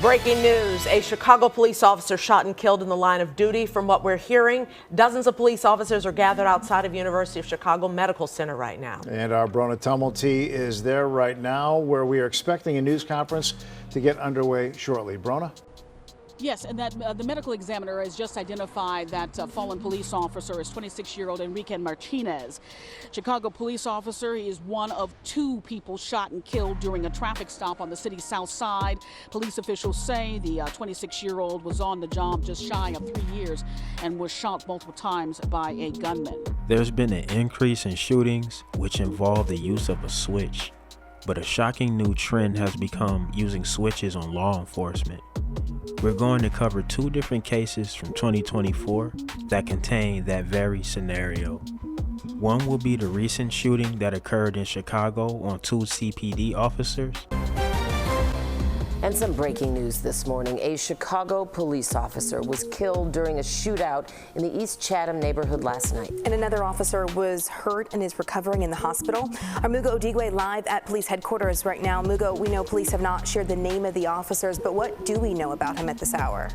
Breaking news, a Chicago police officer shot and killed in the line of duty. From what we're hearing, dozens of police officers are gathered outside of University of Chicago Medical Center right now. And our Brona Tumulty is there right now, where we are expecting a news conference to get underway shortly. Brona? Yes, and that the medical examiner has just identified that fallen police officer is 26-year-old Enrique Martinez. Chicago police officer, he is one of two people shot and killed during a traffic stop on the city's south side. Police officials say the 26-year-old was on the job just shy of 3 years and was shot multiple times by a gunman. There's been an increase in shootings which involve the use of a switch, but a shocking new trend has become using switches on law enforcement. We're going to cover two different cases from 2024 that contain that very scenario. One will be the recent shooting that occurred in Chicago on two CPD officers. And some breaking news this morning. A Chicago police officer was killed during a shootout in the East Chatham neighborhood last night. And another officer was hurt and is recovering in the hospital. Our Mugo Odigwe live at police headquarters right now. Mugo, we know police have not shared the name of the officers, but what do we know about him at this hour?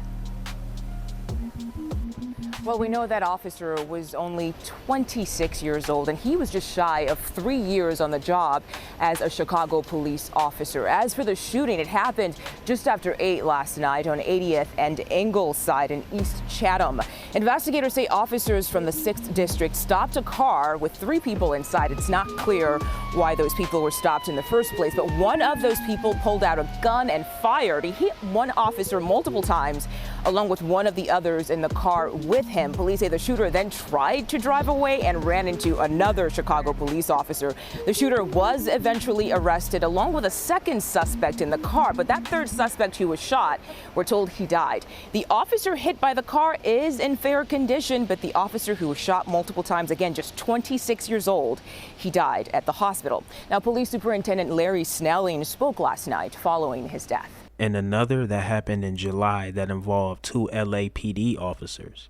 Well, we know that officer was only 26 years old, and he was just shy of 3 years on the job as a Chicago police officer. As for the shooting, it happened just after 8 last night on 80th and Ingleside in East Chatham. Investigators say officers from the 6th District stopped a car with 3 people inside. It's not clear why those people were stopped in the first place, but one of those people pulled out a gun and fired. He hit one officer multiple times, along with one of the others in the car with him. Police say the shooter then tried to drive away and ran into another Chicago police officer. The shooter was eventually arrested along with a second suspect in the car, but that third suspect who was shot, we're told he died. The officer hit by the car is in fair condition, but the officer who was shot multiple times, again, just 26 years old, he died at the hospital. Now, Police Superintendent Larry Snelling spoke last night following his death. And another that happened in July that involved 2 LAPD officers.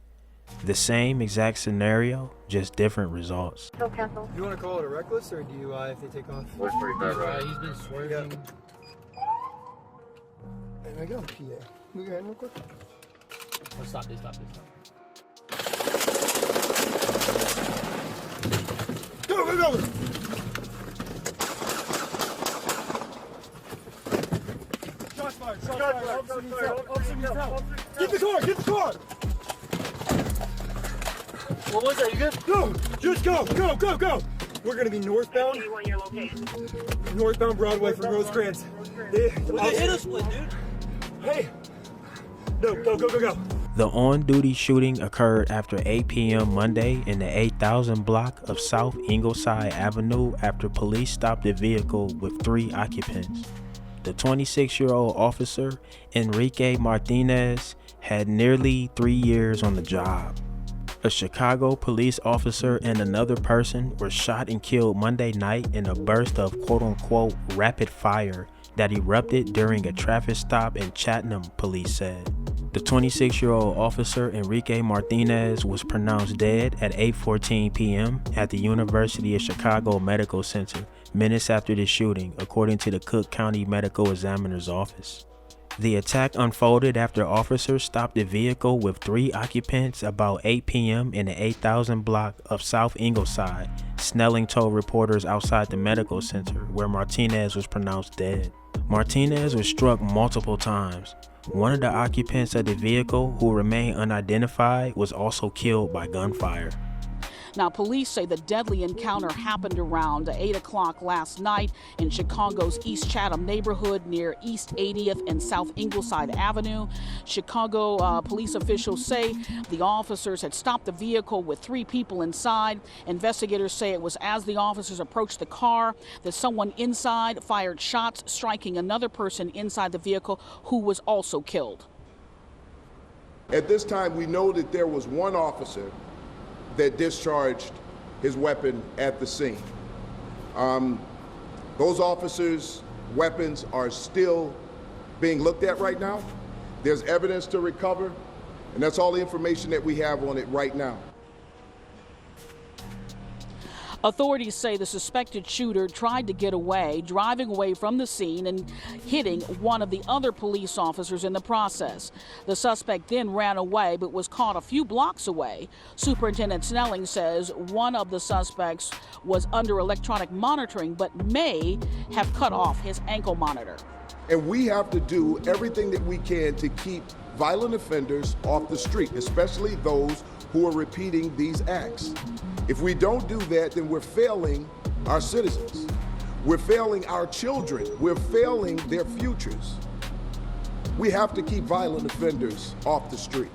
The same exact scenario, just different results. You want to call it a reckless or DUI if they take off? He's been swerving. There we go, PA. Move your hand real quick. Oh, stop. Go! Shots fired. Get the car! What was that? You good? No! Just go! We're gonna be northbound. Northbound Broadway from Rosecrans. They hit us with, dude. Hey! No, go. The on-duty shooting occurred after 8 p.m. Monday in the 8000 block of South Ingleside Avenue after police stopped a vehicle with 3 occupants. The 26-year-old officer, Enrique Martinez, had nearly 3 years on the job. A Chicago police officer and another person were shot and killed Monday night in a burst of quote-unquote rapid fire that erupted during a traffic stop in Chatham, police said. The 26-year-old officer, Enrique Martinez, was pronounced dead at 8:14 p.m. at the University of Chicago Medical Center minutes after the shooting, according to the Cook County Medical Examiner's Office. The attack unfolded after officers stopped a vehicle with 3 occupants about 8 p.m. in the 8000 block of South Ingleside, Snelling told reporters outside the medical center, where Martinez was pronounced dead. Martinez was struck multiple times. One of the occupants of the vehicle, who remained unidentified, was also killed by gunfire. Now, police say the deadly encounter happened around 8 o'clock last night in Chicago's East Chatham neighborhood near East 80th and South Ingleside Avenue. Chicago police officials say the officers had stopped the vehicle with 3 people inside. Investigators say it was as the officers approached the car that someone inside fired shots, striking another person inside the vehicle who was also killed. At this time, we know that there was one officer that discharged his weapon at the scene. Those officers' weapons are still being looked at right now. There's evidence to recover, and that's all the information that we have on it right now. Authorities say the suspected shooter tried to get away, driving away from the scene and hitting one of the other police officers in the process. The suspect then ran away but was caught a few blocks away. Superintendent Snelling says one of the suspects was under electronic monitoring but may have cut off his ankle monitor. And we have to do everything that we can to keep violent offenders off the street, especially those who are repeating these acts. If we don't do that, then we're failing our citizens. We're failing our children. We're failing their futures. We have to keep violent offenders off the street.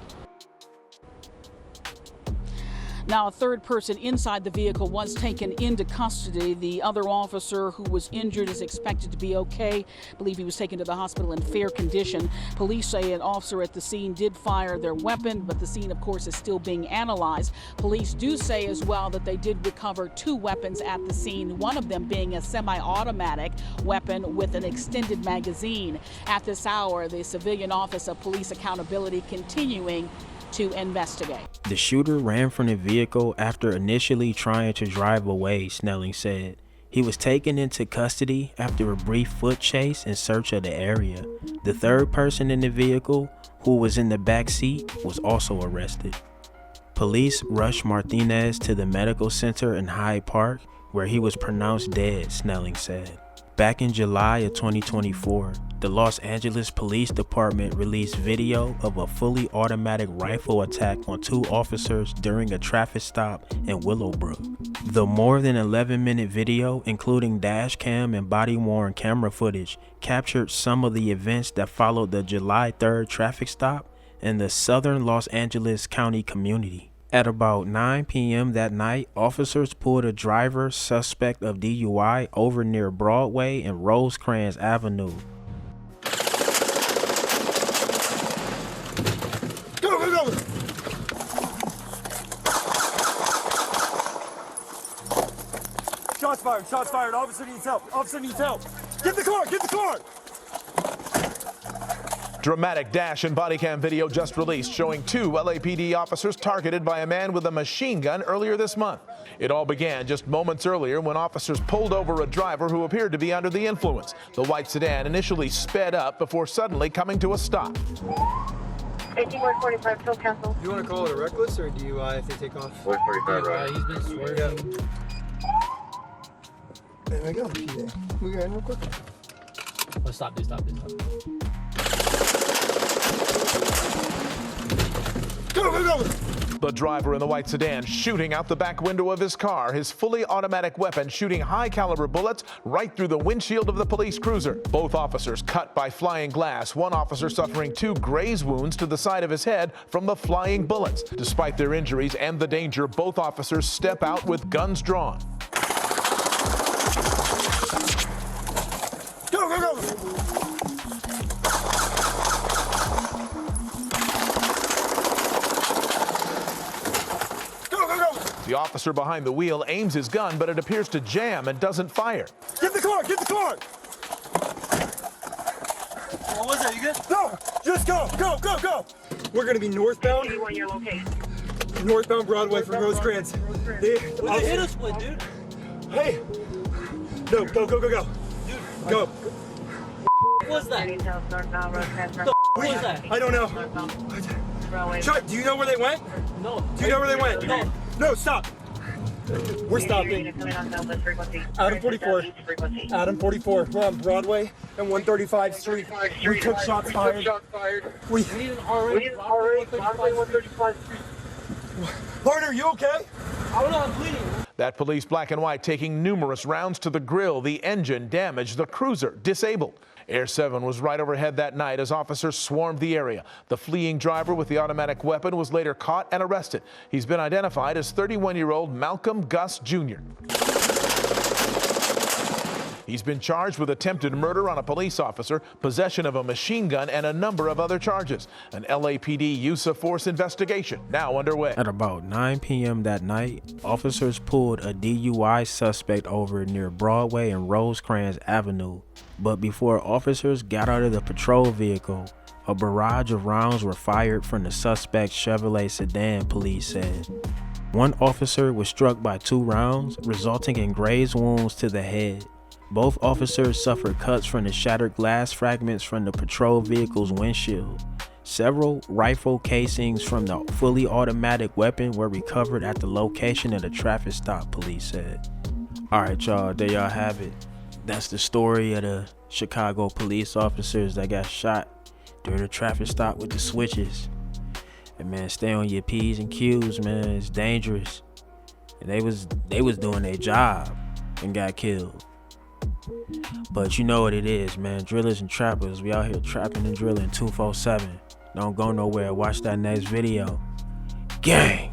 Now, a third person inside the vehicle was taken into custody. The other officer who was injured is expected to be okay. I believe he was taken to the hospital in fair condition. Police say an officer at the scene did fire their weapon, but the scene, of course, is still being analyzed. Police do say as well that they did recover 2 weapons at the scene, one of them being a semi-automatic weapon with an extended magazine. At this hour, the Civilian Office of Police Accountability continuing to investigate. The shooter ran from the vehicle after initially trying to drive away, Snelling said. He was taken into custody after a brief foot chase in search of the area. The third person in the vehicle, who was in the back seat, was also arrested. Police rushed Martinez to the medical center in Hyde Park, where he was pronounced dead, Snelling said. Back in July of 2024, the Los Angeles Police Department released video of a fully automatic rifle attack on 2 officers during a traffic stop in Willowbrook. The more than 11-minute video, including dash cam and body-worn camera footage, captured some of the events that followed the July 3rd traffic stop in the southern Los Angeles County community. At about 9 p.m. that night, officers pulled a driver suspect of DUI over near Broadway and Rosecrans Avenue. Go, go, go! Shots fired, shots fired. Officer needs help, officer needs help. Get the car, get the car! Dramatic dash and body cam video just released showing 2 LAPD officers targeted by a man with a machine gun earlier this month. It all began just moments earlier when officers pulled over a driver who appeared to be under the influence. The white sedan initially sped up before suddenly coming to a stop. 18145, fill cancel. You want to call it a reckless or DUI if they take off? 145, right. He's been swerving. There we go. We got in real quick. Oh, stop this, stop this, stop this. Go, go, go! The driver in the white sedan shooting out the back window of his car, his fully automatic weapon shooting high-caliber bullets right through the windshield of the police cruiser. Both officers cut by flying glass, one officer suffering 2 graze wounds to the side of his head from the flying bullets. Despite their injuries and the danger, both officers step out with guns drawn. Go, go, go! The officer behind the wheel aims his gun, but it appears to jam and doesn't fire. Get the car! Get the car! What was that? You good? No! Just go! Go! Go! Go! We're gonna be northbound. Your location. Northbound Broadway from Rosecrans. They hit a split, dude. Hey! No! Go! Go! Go! Go! Dude, go! What was that? What was that? I don't know. Chuck, do you know where they went? No. Do you know where they went? No. No, stop. We're stopping. Adam 44. Adam 44. We're on Broadway and 135th Street. We took shots fired. We need an RA. Broadway 135th Street. Partner, you okay? I don't know, I'm bleeding. That police black and white taking numerous rounds to the grill, the engine damaged, the cruiser disabled. Air 7 was right overhead that night as officers swarmed the area. The fleeing driver with the automatic weapon was later caught and arrested. He's been identified as 31-year-old Malcolm Gus Jr. He's been charged with attempted murder on a police officer, possession of a machine gun, and a number of other charges. An LAPD use of force investigation now underway. At about 9 p.m. that night, officers pulled a DUI suspect over near Broadway and Rosecrans Avenue. But before officers got out of the patrol vehicle, a barrage of rounds were fired from the suspect's Chevrolet sedan, police said. One officer was struck by 2 rounds, resulting in graze wounds to the head. Both officers suffered cuts from the shattered glass fragments from the patrol vehicle's windshield. Several rifle casings from the fully automatic weapon were recovered at the location of the traffic stop, police said. Alright y'all, there y'all have it. That's the story of the Chicago police officers that got shot during a traffic stop with the switches. And man, stay on your P's and Q's, man. It's dangerous. And they was doing their job and got killed. But you know what it is, man. Drillers and trappers, we out here trapping and drilling 247. Don't go nowhere. Watch that next video. Gang.